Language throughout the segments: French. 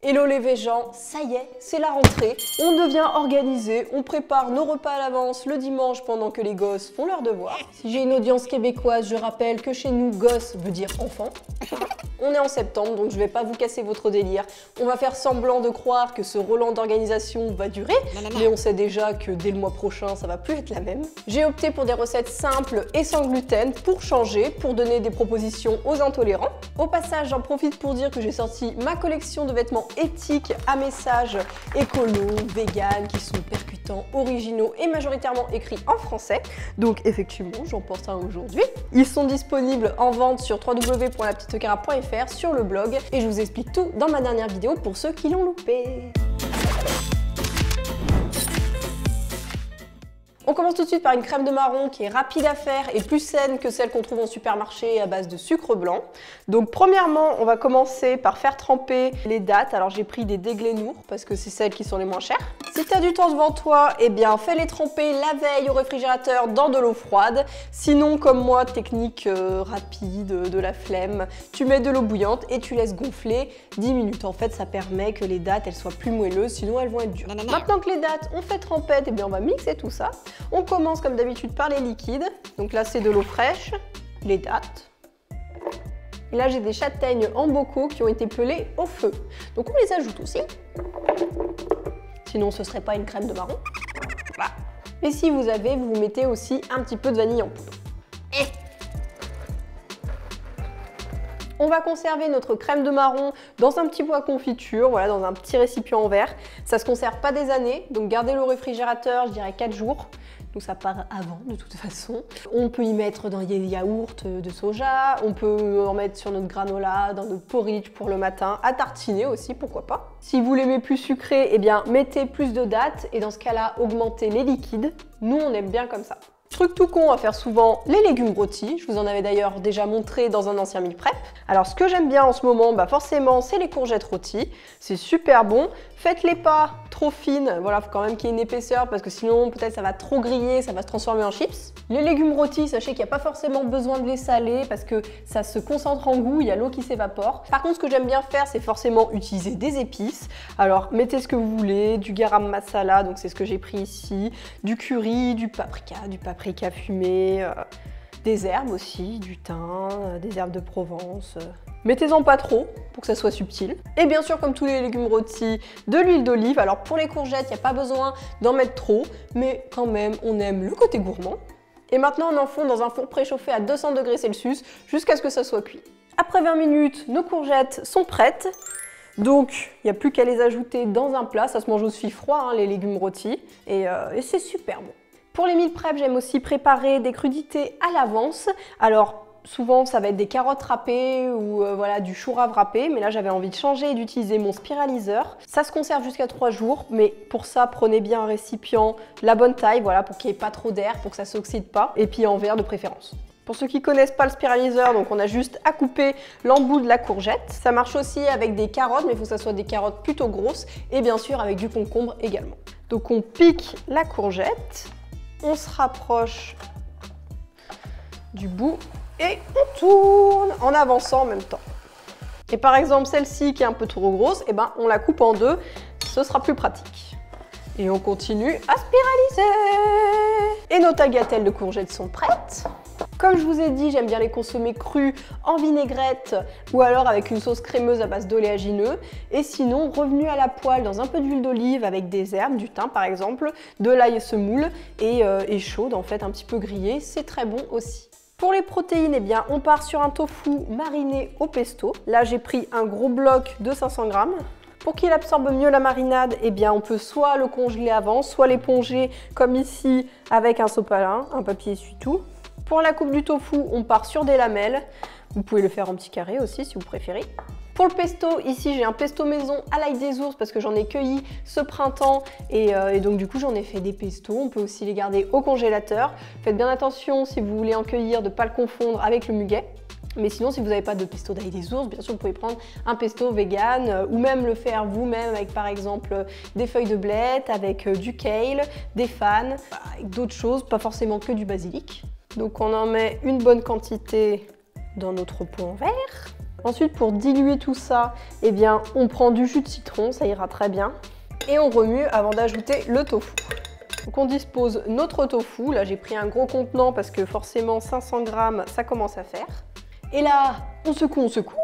Hello les végans, ça y est, c'est la rentrée, on devient organisé, on prépare nos repas à l'avance le dimanche pendant que les gosses font leurs devoirs. Si j'ai une audience québécoise, je rappelle que chez nous, gosse veut dire enfant. On est en septembre, donc je vais pas vous casser votre délire. On va faire semblant de croire que ce Roland d'organisation va durer, mais on sait déjà que dès le mois prochain, ça va plus être la même. J'ai opté pour des recettes simples et sans gluten pour changer, pour donner des propositions aux intolérants. Au passage, j'en profite pour dire que j'ai sorti ma collection de vêtements éthiques à message écolo, vegan, qui sont percutants, originaux et majoritairement écrits en français. Donc effectivement, j'en porte un aujourd'hui. Ils sont disponibles en vente sur www.lapetitecara.fr, sur le blog, et je vous explique tout dans ma dernière vidéo pour ceux qui l'ont loupé. On commence tout de suite par une crème de marron qui est rapide à faire et plus saine que celle qu'on trouve en supermarché à base de sucre blanc. Donc premièrement, on va commencer par faire tremper les dattes. Alors j'ai pris des Déglénour parce que c'est celles qui sont les moins chères. Si tu as du temps devant toi, eh bien fais-les tremper la veille au réfrigérateur dans de l'eau froide. Sinon, comme moi, technique rapide de la flemme, tu mets de l'eau bouillante et tu laisses gonfler 10 minutes. En fait, ça permet que les dattes elles soient plus moelleuses, sinon elles vont être dures. Maintenant que les dattes ont fait trempette, eh bien on va mixer tout ça. On commence comme d'habitude par les liquides. Donc là, c'est de l'eau fraîche, les dattes. Et là, j'ai des châtaignes en bocaux qui ont été pelées au feu. Donc on les ajoute aussi. Sinon, ce serait pas une crème de marron. Voilà. Et si vous avez, vous mettez aussi un petit peu de vanille en poudre. On va conserver notre crème de marron dans un petit pot à confiture, voilà, dans un petit récipient en verre. Ça se conserve pas des années, donc gardez-le au réfrigérateur, je dirais 4 jours. Donc ça part avant de toute façon. On peut y mettre dans des yaourts de soja, on peut en mettre sur notre granola, dans notre porridge pour le matin, à tartiner aussi, pourquoi pas. Si vous l'aimez plus sucré, eh bien mettez plus de dattes et dans ce cas-là, augmentez les liquides. Nous, on aime bien comme ça. Truc tout con à faire souvent, les légumes rôtis. Je vous en avais d'ailleurs déjà montré dans un ancien meal prep. Alors ce que j'aime bien en ce moment, bah forcément, c'est les courgettes rôties. C'est super bon. Faites-les pas trop fines. Voilà, faut quand même qu'il y ait une épaisseur parce que sinon peut-être ça va trop griller, ça va se transformer en chips. Les légumes rôtis, sachez qu'il n'y a pas forcément besoin de les saler parce que ça se concentre en goût, il y a l'eau qui s'évapore. Par contre, ce que j'aime bien faire, c'est forcément utiliser des épices. Alors mettez ce que vous voulez, du garam masala, donc c'est ce que j'ai pris ici, du curry, du paprika fumé, des herbes aussi, du thym, des herbes de Provence. Mettez-en pas trop pour que ça soit subtil. Et bien sûr, comme tous les légumes rôtis, de l'huile d'olive. Alors pour les courgettes, il n'y a pas besoin d'en mettre trop, mais quand même, on aime le côté gourmand. Et maintenant, on enfourne dans un four préchauffé à 200 degrés Celsius jusqu'à ce que ça soit cuit. Après 20 minutes, nos courgettes sont prêtes. Donc, il n'y a plus qu'à les ajouter dans un plat. Ça se mange aussi froid, hein, les légumes rôtis. Et c'est super bon. Pour les meal prep, j'aime aussi préparer des crudités à l'avance. Alors, souvent, ça va être des carottes râpées ou voilà, du chou rave râpé. Mais là, j'avais envie de changer et d'utiliser mon spiraliseur. Ça se conserve jusqu'à 3 jours. Mais pour ça, prenez bien un récipient, la bonne taille, voilà, pour qu'il n'y ait pas trop d'air, pour que ça ne s'oxyde pas. Et puis en verre de préférence. Pour ceux qui ne connaissent pas le spiraliseur, donc on a juste à couper l'embout de la courgette. Ça marche aussi avec des carottes, mais il faut que ça soit des carottes plutôt grosses. Et bien sûr, avec du concombre également. Donc on pique la courgette. On se rapproche du bout et on tourne en avançant en même temps. Et par exemple, celle-ci qui est un peu trop grosse, eh ben, on la coupe en deux, ce sera plus pratique. Et on continue à spiraliser. Et nos tagliatelles de courgettes sont prêtes. Comme je vous ai dit, j'aime bien les consommer crus en vinaigrette ou alors avec une sauce crémeuse à base d'oléagineux. Et sinon, revenu à la poêle dans un peu d'huile d'olive avec des herbes, du thym par exemple, de l'ail semoule et chaude en fait, un petit peu grillée, c'est très bon aussi. Pour les protéines, eh bien, on part sur un tofu mariné au pesto. Là, j'ai pris un gros bloc de 500 grammes. Pour qu'il absorbe mieux la marinade, eh bien, on peut soit le congeler avant, soit l'éponger comme ici avec un sopalin, un papier essuie-tout. Pour la coupe du tofu, on part sur des lamelles. Vous pouvez le faire en petits carrés aussi si vous préférez. Pour le pesto, ici j'ai un pesto maison à l'ail des ours parce que j'en ai cueilli ce printemps et donc du coup j'en ai fait des pestos. On peut aussi les garder au congélateur. Faites bien attention si vous voulez en cueillir de ne pas le confondre avec le muguet. Mais sinon, si vous n'avez pas de pesto d'ail des ours, bien sûr, vous pouvez prendre un pesto vegan ou même le faire vous-même avec par exemple des feuilles de blette, avec du kale, des fans, avec d'autres choses, pas forcément que du basilic. Donc on en met une bonne quantité dans notre pot en verre. Ensuite, pour diluer tout ça, eh bien, on prend du jus de citron, ça ira très bien. Et on remue avant d'ajouter le tofu. Donc on dispose notre tofu. Là, j'ai pris un gros contenant parce que forcément 500 grammes, ça commence à faire. Et là, on secoue, on secoue.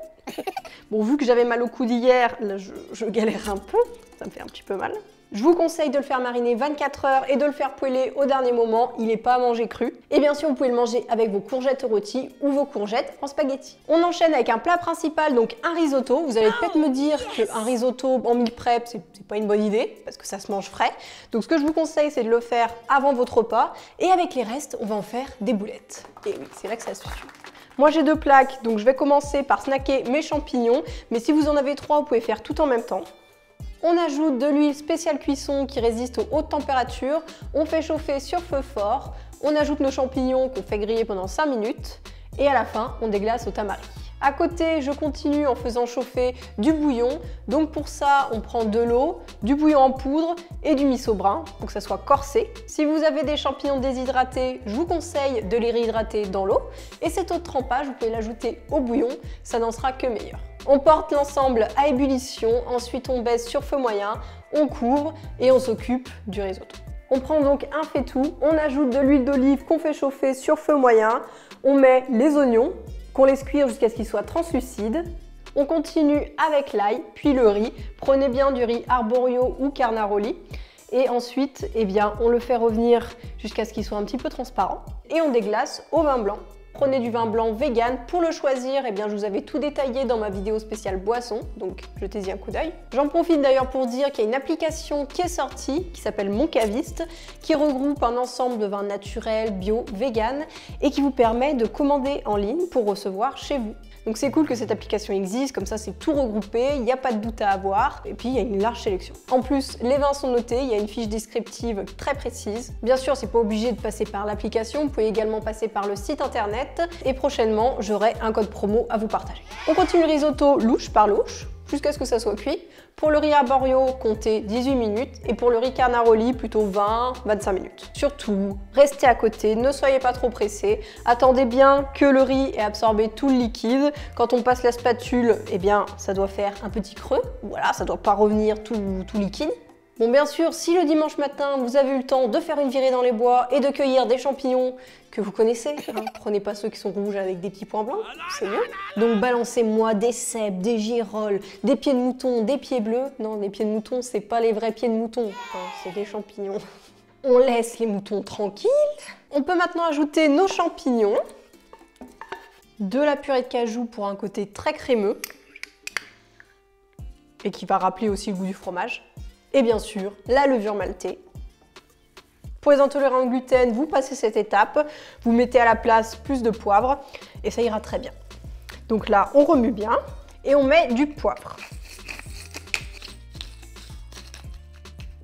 Bon, vu que j'avais mal au coude hier, là, je galère un peu. Ça me fait un petit peu mal. Je vous conseille de le faire mariner 24 heures et de le faire poêler au dernier moment. Il n'est pas à manger cru. Et bien sûr, vous pouvez le manger avec vos courgettes rôties ou vos courgettes en spaghetti. On enchaîne avec un plat principal, donc un risotto. Vous allez peut-être me dire qu'un risotto en meal prep, c'est pas une bonne idée parce que ça se mange frais. Donc ce que je vous conseille, c'est de le faire avant votre repas. Et avec les restes, on va en faire des boulettes. Et oui, c'est là que ça se suit. Moi j'ai 2 plaques, donc je vais commencer par snacker mes champignons. Mais si vous en avez 3, vous pouvez faire tout en même temps. On ajoute de l'huile spéciale cuisson qui résiste aux hautes températures. On fait chauffer sur feu fort. On ajoute nos champignons qu'on fait griller pendant 5 minutes. Et à la fin, on déglace au tamari. À côté, je continue en faisant chauffer du bouillon. Donc pour ça, on prend de l'eau, du bouillon en poudre et du miso brun pour que ça soit corsé. Si vous avez des champignons déshydratés, je vous conseille de les réhydrater dans l'eau. Et cette eau de trempage, vous pouvez l'ajouter au bouillon, ça n'en sera que meilleur. On porte l'ensemble à ébullition, ensuite on baisse sur feu moyen, on couvre et on s'occupe du risotto. On prend donc un faitout, on ajoute de l'huile d'olive qu'on fait chauffer sur feu moyen, on met les oignons, qu'on laisse cuire jusqu'à ce qu'ils soient translucides. On continue avec l'ail, puis le riz. Prenez bien du riz arborio ou carnaroli. Et ensuite, eh bien, on le fait revenir jusqu'à ce qu'il soit un petit peu transparent. Et on déglace au vin blanc. Prenez du vin blanc vegan. Pour le choisir, eh bien, je vous avais tout détaillé dans ma vidéo spéciale boisson, donc jetez-y un coup d'œil. J'en profite d'ailleurs pour dire qu'il y a une application qui est sortie, qui s'appelle Mon Caviste, qui regroupe un ensemble de vins naturels, bio, vegan, et qui vous permet de commander en ligne pour recevoir chez vous. Donc c'est cool que cette application existe, comme ça c'est tout regroupé, il n'y a pas de doute à avoir, et puis il y a une large sélection. En plus, les vins sont notés, il y a une fiche descriptive très précise. Bien sûr, c'est pas obligé de passer par l'application, vous pouvez également passer par le site internet, et prochainement, j'aurai un code promo à vous partager. On continue le risotto louche par louche, jusqu'à ce que ça soit cuit. Pour le riz arborio, comptez 18 minutes et pour le riz carnaroli, plutôt 20-25 minutes. Surtout, restez à côté, ne soyez pas trop pressés. Attendez bien que le riz ait absorbé tout le liquide. Quand on passe la spatule, eh bien, ça doit faire un petit creux. Voilà, ça doit pas revenir tout liquide. Bon, bien sûr, si le dimanche matin, vous avez eu le temps de faire une virée dans les bois et de cueillir des champignons que vous connaissez, hein, prenez pas ceux qui sont rouges avec des petits points blancs, c'est mieux. Donc balancez-moi des cèpes, des girolles, des pieds de mouton, des pieds bleus. Non, les pieds de mouton, c'est pas les vrais pieds de mouton, enfin, c'est des champignons. On laisse les moutons tranquilles. On peut maintenant ajouter nos champignons, de la purée de cajou pour un côté très crémeux et qui va rappeler aussi le goût du fromage. Et bien sûr, la levure maltée. Pour les intolérants au gluten, vous passez cette étape, vous mettez à la place plus de poivre et ça ira très bien. Donc là, on remue bien et on met du poivre.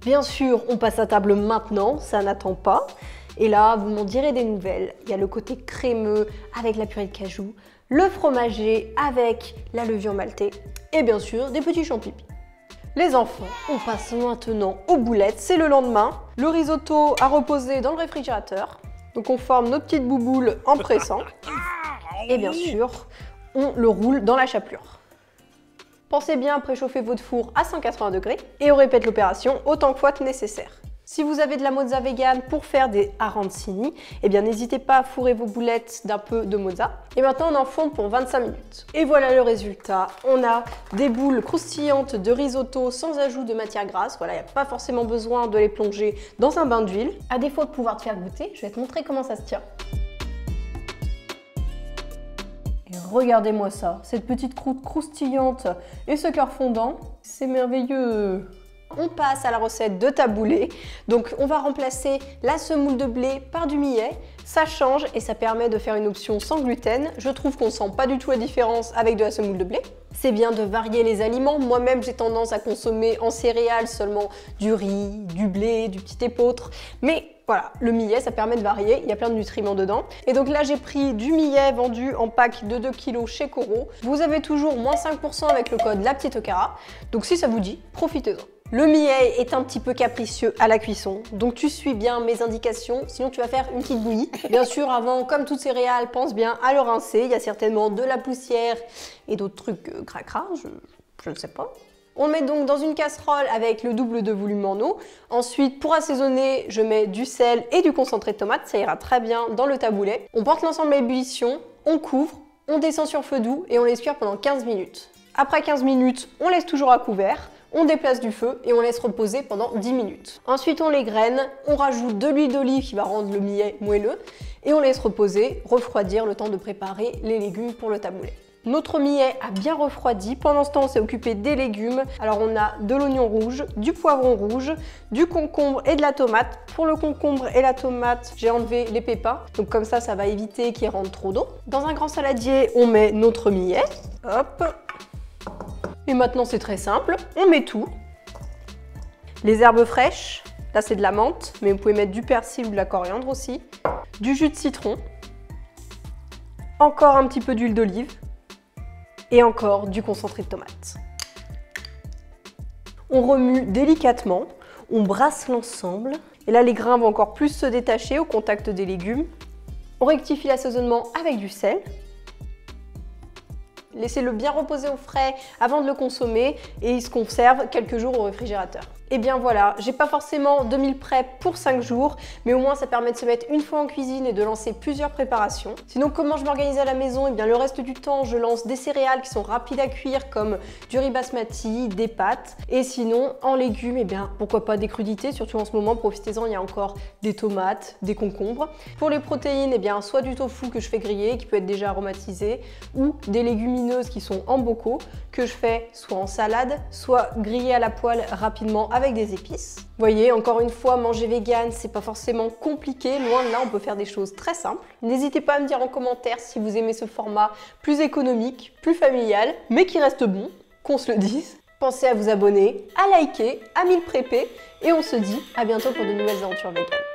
Bien sûr, on passe à table maintenant, ça n'attend pas. Et là, vous m'en direz des nouvelles. Il y a le côté crémeux avec la purée de cajou, le fromager avec la levure maltée et bien sûr, des petits champignons. Les enfants, on passe maintenant aux boulettes, c'est le lendemain. Le risotto a reposé dans le réfrigérateur. Donc on forme nos petites bouboules en pressant. Et bien sûr, on le roule dans la chapelure. Pensez bien à préchauffer votre four à 180 degrés et on répète l'opération autant de fois que nécessaire. Si vous avez de la mozza vegan pour faire des arancini, eh bien n'hésitez pas à fourrer vos boulettes d'un peu de mozza. Et maintenant on enfourne pour 25 minutes. Et voilà le résultat. On a des boules croustillantes de risotto sans ajout de matière grasse. Voilà, il n'y a pas forcément besoin de les plonger dans un bain d'huile. À défaut de pouvoir te faire goûter, je vais te montrer comment ça se tient. Et regardez-moi ça, cette petite croûte croustillante et ce cœur fondant, c'est merveilleux. On passe à la recette de taboulé. Donc on va remplacer la semoule de blé par du millet. Ça change et ça permet de faire une option sans gluten. Je trouve qu'on ne sent pas du tout la différence avec de la semoule de blé. C'est bien de varier les aliments. Moi-même, j'ai tendance à consommer en céréales seulement du riz, du blé, du petit épeautre. Mais voilà, le millet, ça permet de varier. Il y a plein de nutriments dedans. Et donc là, j'ai pris du millet vendu en pack de 2 kg chez Coro. Vous avez toujours moins 5% avec le code La Petite Okara. Donc si ça vous dit, profitez-en. Le millet est un petit peu capricieux à la cuisson, donc tu suis bien mes indications, sinon tu vas faire une petite bouillie. Bien sûr, avant, comme toutes céréales, pense bien à le rincer. Il y a certainement de la poussière et d'autres trucs cracra, je ne sais pas. On le met donc dans une casserole avec le double de volume en eau. Ensuite, pour assaisonner, je mets du sel et du concentré de tomate, ça ira très bien dans le taboulet. On porte l'ensemble à ébullition, on couvre, on descend sur feu doux et on laisse cuire pendant 15 minutes. Après 15 minutes, on laisse toujours à couvert. On déplace du feu et on laisse reposer pendant 10 minutes. Ensuite, on les graine, on rajoute de l'huile d'olive qui va rendre le millet moelleux et on laisse reposer, refroidir le temps de préparer les légumes pour le taboulet. Notre millet a bien refroidi. Pendant ce temps, on s'est occupé des légumes. Alors, on a de l'oignon rouge, du poivron rouge, du concombre et de la tomate. Pour le concombre et la tomate, j'ai enlevé les pépins. Donc comme ça va éviter qu'il rentre trop d'eau. Dans un grand saladier, on met notre millet. Hop. Et maintenant, c'est très simple, on met tout. Les herbes fraîches, là c'est de la menthe, mais vous pouvez mettre du persil ou de la coriandre aussi. Du jus de citron. Encore un petit peu d'huile d'olive. Et encore du concentré de tomate. On remue délicatement, on brasse l'ensemble. Et là, les grains vont encore plus se détacher au contact des légumes. On rectifie l'assaisonnement avec du sel. Laissez-le bien reposer au frais avant de le consommer et il se conserve quelques jours au réfrigérateur. Et bien voilà, j'ai pas forcément 2000 prep pour 5 jours, mais au moins ça permet de se mettre une fois en cuisine et de lancer plusieurs préparations. Sinon, comment je m'organise à la maison? Et bien le reste du temps, je lance des céréales qui sont rapides à cuire comme du riz basmati, des pâtes. Et sinon, en légumes, et bien pourquoi pas des crudités, surtout en ce moment, profitez-en, il y a encore des tomates, des concombres. Pour les protéines, et bien soit du tofu que je fais griller, qui peut être déjà aromatisé, ou des légumineuses qui sont en bocaux, que je fais soit en salade, soit grillé à la poêle rapidement avec des épices. Vous voyez, encore une fois, manger vegan, c'est pas forcément compliqué, loin de là, on peut faire des choses très simples. N'hésitez pas à me dire en commentaire si vous aimez ce format plus économique, plus familial, mais qui reste bon, qu'on se le dise. Pensez à vous abonner, à liker, à 1000 prépper, et on se dit à bientôt pour de nouvelles aventures vegan.